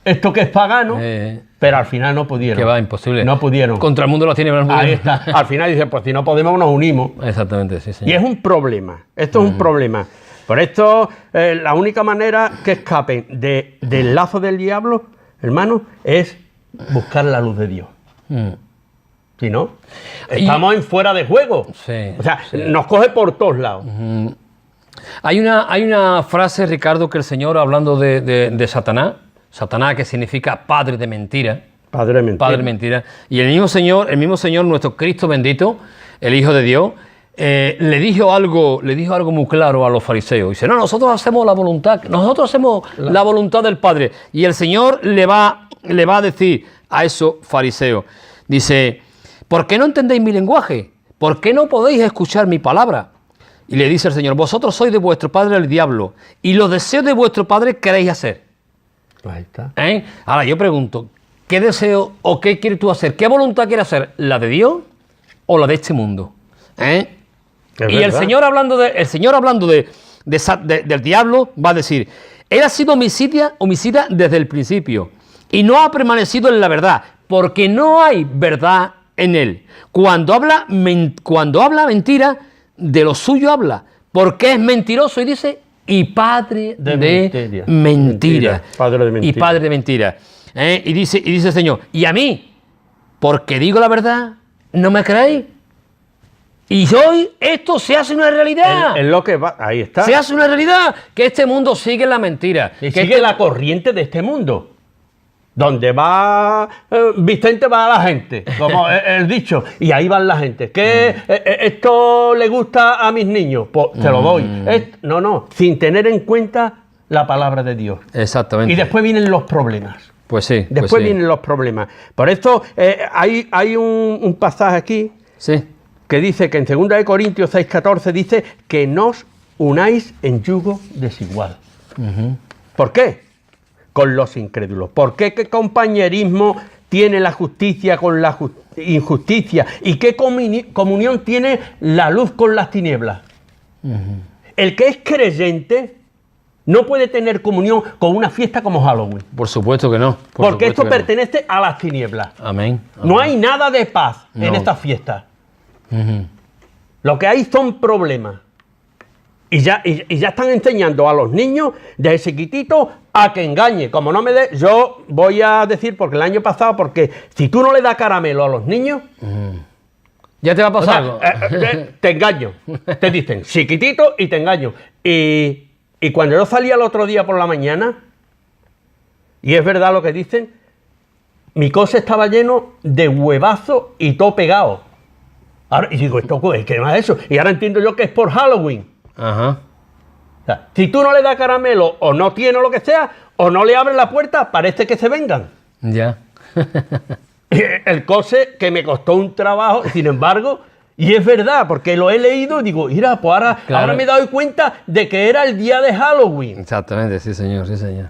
esto que es pagano, pero al final no pudieron. Que va, imposible. No pudieron. Contra el mundo lo tiene. Ahí está. Al final dicen, pues si no podemos, nos unimos. Exactamente, sí, señor. Y es un problema. Esto es un problema. Por esto, la única manera que escapen del lazo del diablo, hermano, es buscar la luz de Dios. Si no, estamos en fuera de juego. Sí, o sea, nos coge por todos lados. Hay una frase, Ricardo, que el Señor, hablando de Satanás, que significa padre de mentira. Padre de mentira. Padre de mentira. Y el mismo Señor, nuestro Cristo bendito, el Hijo de Dios, le dijo algo muy claro a los fariseos. Dice, no, nosotros hacemos la voluntad del Padre. Y el Señor le va a decir a esos fariseos, dice, ¿por qué no entendéis mi lenguaje? ¿Por qué no podéis escuchar mi palabra? Y le dice el Señor, vosotros sois de vuestro padre el diablo, y los deseos de vuestro padre queréis hacer. Ahí está. Ahora yo pregunto, ¿qué deseo o qué quieres tú hacer? ¿Qué voluntad quieres hacer? ¿La de Dios o la de este mundo? Y el Señor hablando del diablo va a decir, él ha sido homicida desde el principio y no ha permanecido en la verdad, porque no hay verdad en él. Cuando habla mentira, de lo suyo habla, porque es mentiroso y dice, y padre de mentira. Padre de mentira. Y padre de mentira. Y dice el Señor, y a mí, porque digo la verdad, ¿no me creéis? Y hoy esto se hace una realidad. Es lo que va, ahí está. Se hace una realidad, que este mundo sigue la mentira. Y sigue la corriente de este mundo. Donde va Vicente va a la gente, como el dicho, y ahí van la gente. ¿Qué esto le gusta a mis niños? Pues te lo doy. No, sin tener en cuenta la palabra de Dios. Exactamente. Y después vienen los problemas. Pues sí. Después vienen los problemas. Por esto hay un pasaje aquí que dice que en 2 Corintios 6:14 dice que no os unáis en yugo desigual. ¿Por qué? Con los incrédulos. ¿Por qué? ¿Qué compañerismo tiene la justicia con la injusticia? ¿Y qué comunión tiene la luz con las tinieblas? El que es creyente no puede tener comunión con una fiesta como Halloween. Por supuesto que no. Porque esto pertenece a las tinieblas. Amén. No hay nada de paz en esta fiesta. Lo que hay son problemas. Y ya están enseñando a los niños desde chiquititos a que engañe. Como no me dé, yo voy a decir, porque el año pasado, porque si tú no le das caramelo a los niños, ya te va a pasar algo. Te engaño. Te dicen chiquitito y te engaño. Y cuando yo salía el otro día por la mañana, Y es verdad lo que dicen, mi coche estaba lleno de huevazos y todo pegado. Ahora, y digo, ¿esto qué más es eso? Y ahora entiendo yo que es por Halloween. Ajá. O sea, si tú no le das caramelo o no tiene lo que sea, o no le abres la puerta, parece que se vengan. Ya. El coche que me costó un trabajo, sin embargo, y es verdad, porque lo he leído y digo, mira, pues ahora me he dado cuenta de que era el día de Halloween. Exactamente, sí señor, sí señor.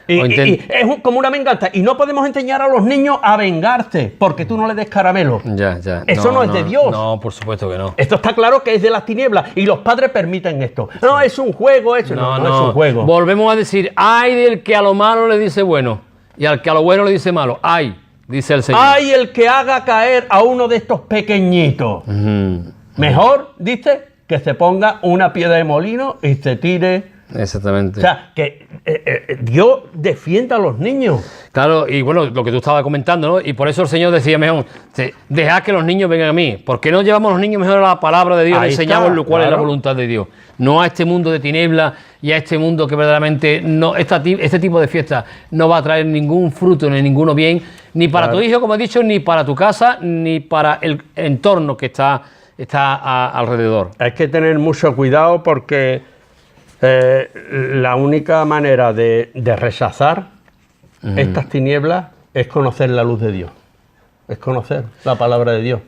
Y es como una venganza. Y no podemos enseñar a los niños a vengarse porque tú no le des caramelo. Ya. Eso no es de Dios. No, por supuesto que no. Esto está claro que es de las tinieblas y los padres permiten esto. No, es un juego eso. No es un juego. Volvemos a decir, ay del que a lo malo le dice bueno y al que a lo bueno le dice malo. Ay, dice el Señor. Ay el que haga caer a uno de estos pequeñitos. Mejor, dice, que se ponga una piedra de molino y se tire. Exactamente. O sea, que Dios defienda a los niños. Claro, y bueno, lo que tú estabas comentando, ¿no? Y por eso el Señor decía mejor, dejad que los niños vengan a mí. ¿Por qué no llevamos a los niños mejor a la palabra de Dios? Ahí enseñamos está, lo cual claro. es la voluntad de Dios. No a este mundo de tinieblas y a este mundo que verdaderamente no, este tipo de fiestas no va a traer ningún fruto ni ninguno bien, ni para tu hijo, como he dicho, ni para tu casa, ni para el entorno que está alrededor. Hay que tener mucho cuidado porque la única manera de rechazar estas tinieblas es conocer la luz de Dios, es conocer la palabra de Dios.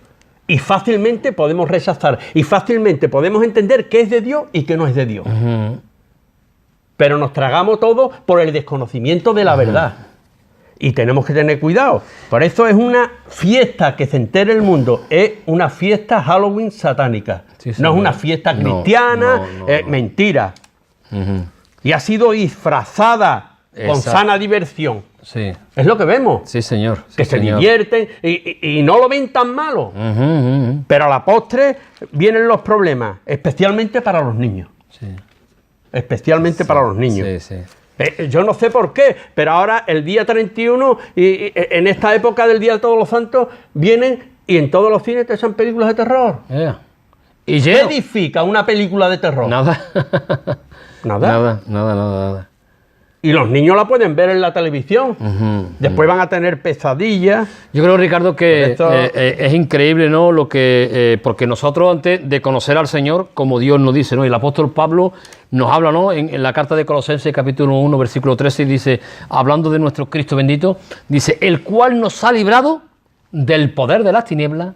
Y fácilmente podemos rechazar y fácilmente podemos entender qué es de Dios y qué no es de Dios. Pero nos tragamos todo por el desconocimiento de la verdad. Y tenemos que tener cuidado. Por eso es una fiesta que se entere el mundo. Es una fiesta Halloween satánica. Sí, no es una fiesta cristiana, no. mentira. Y ha sido disfrazada con sana diversión. Sí. Es lo que vemos. Sí, señor. Que se divierten y no lo ven tan malo. Pero a la postre vienen los problemas, especialmente para los niños. Sí. Especialmente para los niños. Sí. Yo no sé por qué, pero ahora el día 31 y en esta época del Día de Todos los Santos vienen y en todos los cines te echan películas de terror. ¿Y ¿Qué edifica una película de terror? Nada. Nada. Y los niños la pueden ver en la televisión. Después van a tener pesadillas. Yo creo, Ricardo, que Esto... es increíble, ¿no? Lo que porque nosotros antes de conocer al Señor, como Dios nos dice, ¿no? Y el apóstol Pablo nos habla, ¿no? En la carta de Colosenses, capítulo 1, versículo 13, dice, hablando de nuestro Cristo bendito, dice, el cual nos ha librado del poder de las tinieblas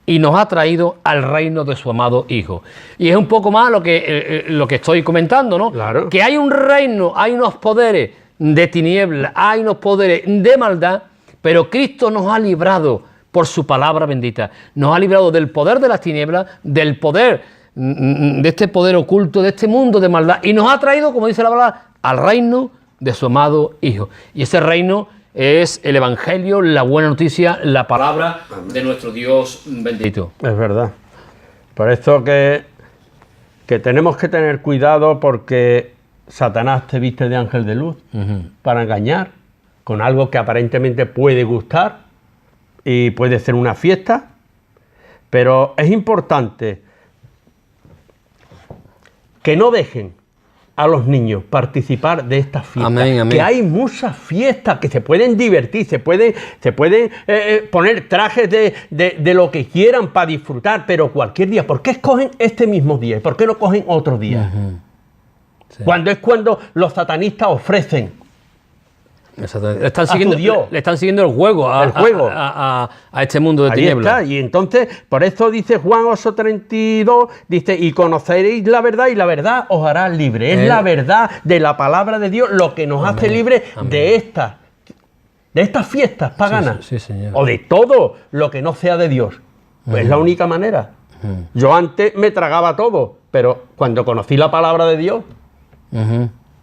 y nos ha traído al reino de su amado Hijo. Y es un poco más lo que estoy comentando, ¿no? Claro. Que hay un reino, hay unos poderes de tinieblas, hay unos poderes de maldad, pero Cristo nos ha librado por su palabra bendita. Nos ha librado del poder de las tinieblas, del poder, de este poder oculto, de este mundo de maldad, y nos ha traído, como dice la palabra, al reino de su amado Hijo. Y ese reino es el Evangelio, la buena noticia, la palabra de nuestro Dios bendito. Es verdad. Por eso que tenemos que tener cuidado porque Satanás te viste de ángel de luz para engañar con algo que aparentemente puede gustar y puede ser una fiesta, pero es importante que no dejen a los niños participar de estas fiestas. Amén. Que hay muchas fiestas que se pueden divertir, se pueden poner trajes de lo que quieran para disfrutar, pero cualquier día. ¿Por qué escogen este mismo día? ¿Por qué no cogen otro día? Sí. Cuando los satanistas ofrecen Le están siguiendo el juego a este mundo de tinieblas. Ahí está. Y entonces, por eso dice Juan 8:32, dice, y conoceréis la verdad y la verdad os hará libre. Es la verdad de la palabra de Dios lo que nos hace libre de estas fiestas paganas. Sí, señor. O de todo lo que no sea de Dios. Pues es la única manera. Yo antes me tragaba todo, pero cuando conocí la palabra de Dios,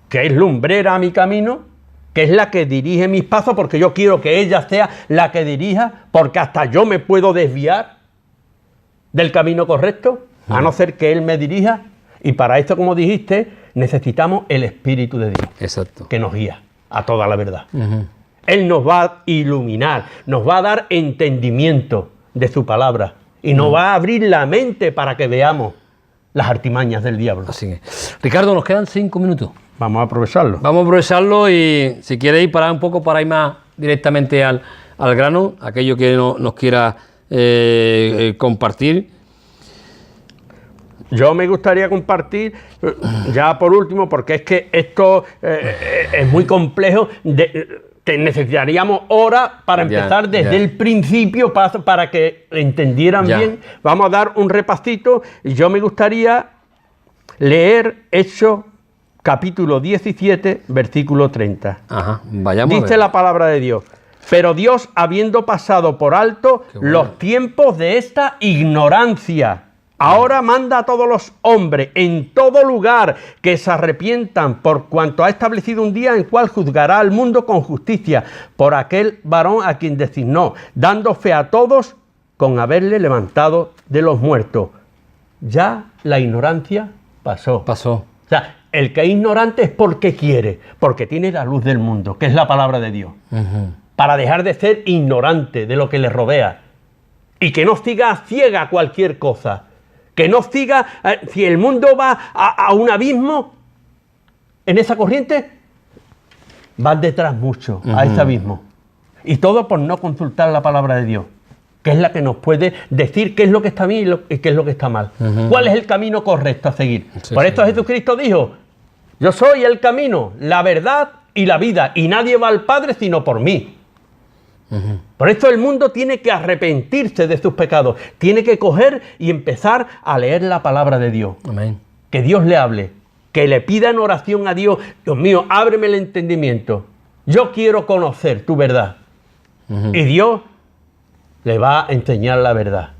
que es lumbrera a mi camino, que es la que dirige mis pasos, porque yo quiero que ella sea la que dirija, porque hasta yo me puedo desviar del camino correcto, a no ser que Él me dirija, y para esto, como dijiste, necesitamos el Espíritu de Dios. Exacto. Que nos guía a toda la verdad. Él nos va a iluminar, nos va a dar entendimiento de su palabra, y nos va a abrir la mente para que veamos las artimañas del diablo. Así es. Ricardo, nos quedan 5 minutos. Vamos a aprovecharlo. Vamos a aprovecharlo y si queréis parar un poco para ir más directamente al grano, aquello que nos quiera compartir. Yo me gustaría compartir, ya por último, porque es que esto es muy complejo, que necesitaríamos horas para empezar desde el principio para que entendieran bien. Vamos a dar un repasito y yo me gustaría leer Hechos capítulo 17, versículo 30. Ajá, vayamos. Dice la palabra de Dios: pero Dios, habiendo pasado por alto los tiempos de esta ignorancia, ahora manda a todos los hombres en todo lugar que se arrepientan, por cuanto ha establecido un día en cual juzgará al mundo con justicia por aquel varón a quien designó, dando fe a todos con haberle levantado de los muertos. Ya la ignorancia pasó. Pasó. O sea, el que es ignorante es porque quiere, porque tiene la luz del mundo, que es la palabra de Dios, para dejar de ser ignorante de lo que le rodea y que no siga ciega cualquier cosa. Que no siga, si el mundo va a un abismo, en esa corriente, van detrás mucho a ese abismo. Y todo por no consultar la palabra de Dios, que es la que nos puede decir qué es lo que está bien y qué es lo que está mal. ¿Cuál es el camino correcto a seguir? Por esto Jesucristo dijo: yo soy el camino, la verdad y la vida, y nadie va al Padre sino por mí. Por esto el mundo tiene que arrepentirse de sus pecados, tiene que coger y empezar a leer la palabra de Dios. Amén. Que Dios le hable, que le pida en oración a Dios: Dios mío, ábreme el entendimiento, yo quiero conocer tu verdad. Y Dios le va a enseñar la verdad.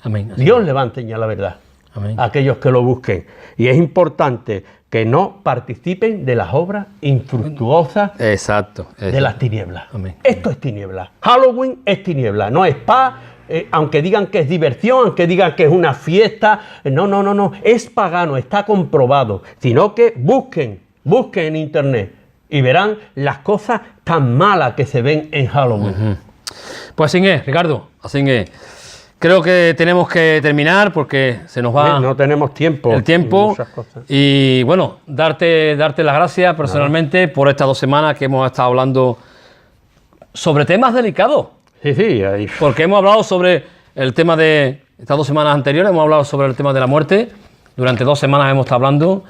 Amén. Dios le va a enseñar la verdad. Amén. A aquellos que lo busquen. Y es importante que no participen de las obras infructuosas Exacto. de las tinieblas. Amén. Esto es tiniebla. Halloween es tiniebla, no es paz, aunque digan que es diversión, aunque digan que es una fiesta. No. Es pagano, está comprobado. Sino que busquen en internet y verán las cosas tan malas que se ven en Halloween. Pues así es, Ricardo. Así es. Creo que tenemos que terminar porque se nos va no tenemos tiempo. el tiempo. Y bueno, darte las gracias personalmente por estas 2 semanas que hemos estado hablando sobre temas delicados. Sí, ahí. Porque hemos hablado sobre el tema de estas 2 semanas anteriores, hemos hablado sobre el tema de la muerte. Durante 2 semanas hemos estado hablando.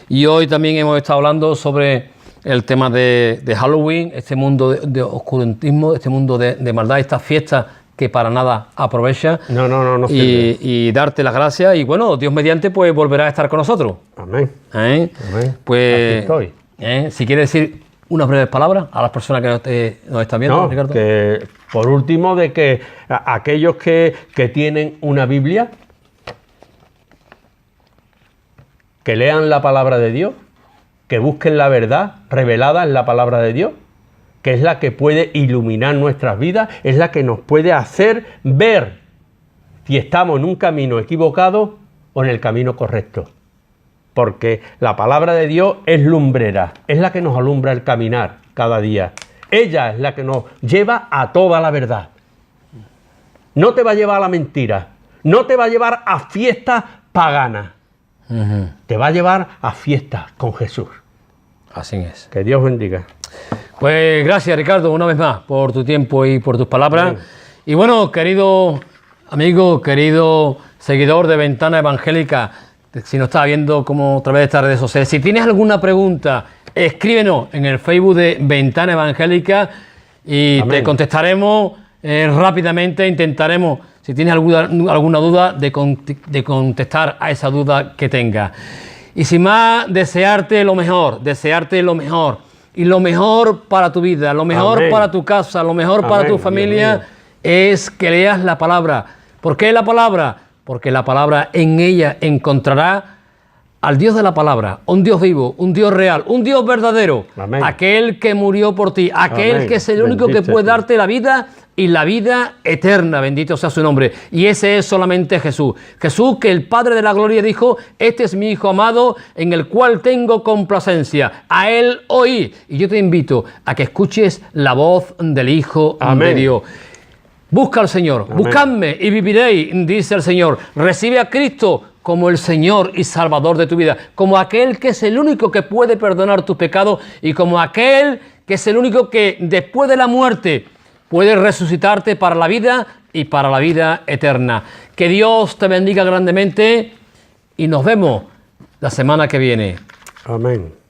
Y hoy también hemos estado hablando sobre el tema de Halloween, este mundo de oscurantismo, este mundo de maldad, estas fiestas que para nada aprovecha. No y darte las gracias. Y bueno, Dios mediante, pues volverá a estar con nosotros. Amén. Amén. Pues, aquí estoy. Si quieres decir unas breves palabras a las personas que nos están viendo, Ricardo. Que por último, de que aquellos que tienen una Biblia, que lean la palabra de Dios, que busquen la verdad revelada en la palabra de Dios, que es la que puede iluminar nuestras vidas, es la que nos puede hacer ver si estamos en un camino equivocado o en el camino correcto. Porque la palabra de Dios es lumbrera, es la que nos alumbra el caminar cada día. Ella es la que nos lleva a toda la verdad. No te va a llevar a la mentira, no te va a llevar a fiestas paganas, te va a llevar a fiestas con Jesús. Así es. Que Dios bendiga. Pues gracias, Ricardo, una vez más por tu tiempo y por tus palabras. Bien. Y bueno, querido amigo, querido seguidor de Ventana Evangélica, si nos estás viendo como a través de estas redes sociales, si tienes alguna pregunta, escríbenos en el Facebook de Ventana Evangélica y Amén. te contestaremos rápidamente. Intentaremos, si tienes alguna duda, de contestar a esa duda que tengas. Y sin más, desearte lo mejor. Y lo mejor para tu vida, lo mejor Amén. para tu casa, lo mejor para Amén, tu Dios familia mío. es que leas la palabra. ¿Por qué la palabra? Porque la palabra, en ella encontrará al Dios de la palabra, un Dios vivo, un Dios real, un Dios verdadero. Amén. Aquel que murió por ti, aquel Amén. que es el único que Bendito puede sea. darte la vida y la vida eterna, bendito sea su nombre. Y ese es solamente Jesús. Jesús, que el Padre de la Gloria dijo: este es mi Hijo amado, en el cual tengo complacencia. A Él oí. Y yo te invito a que escuches la voz del Hijo Amén. de Dios. Busca al Señor, Amén. buscadme y viviréis, dice el Señor. Recibe a Cristo como el Señor y Salvador de tu vida, como aquel que es el único que puede perdonar tus pecados y como aquel que es el único que después de la muerte puede resucitarte para la vida y para la vida eterna. Que Dios te bendiga grandemente y nos vemos la semana que viene. Amén.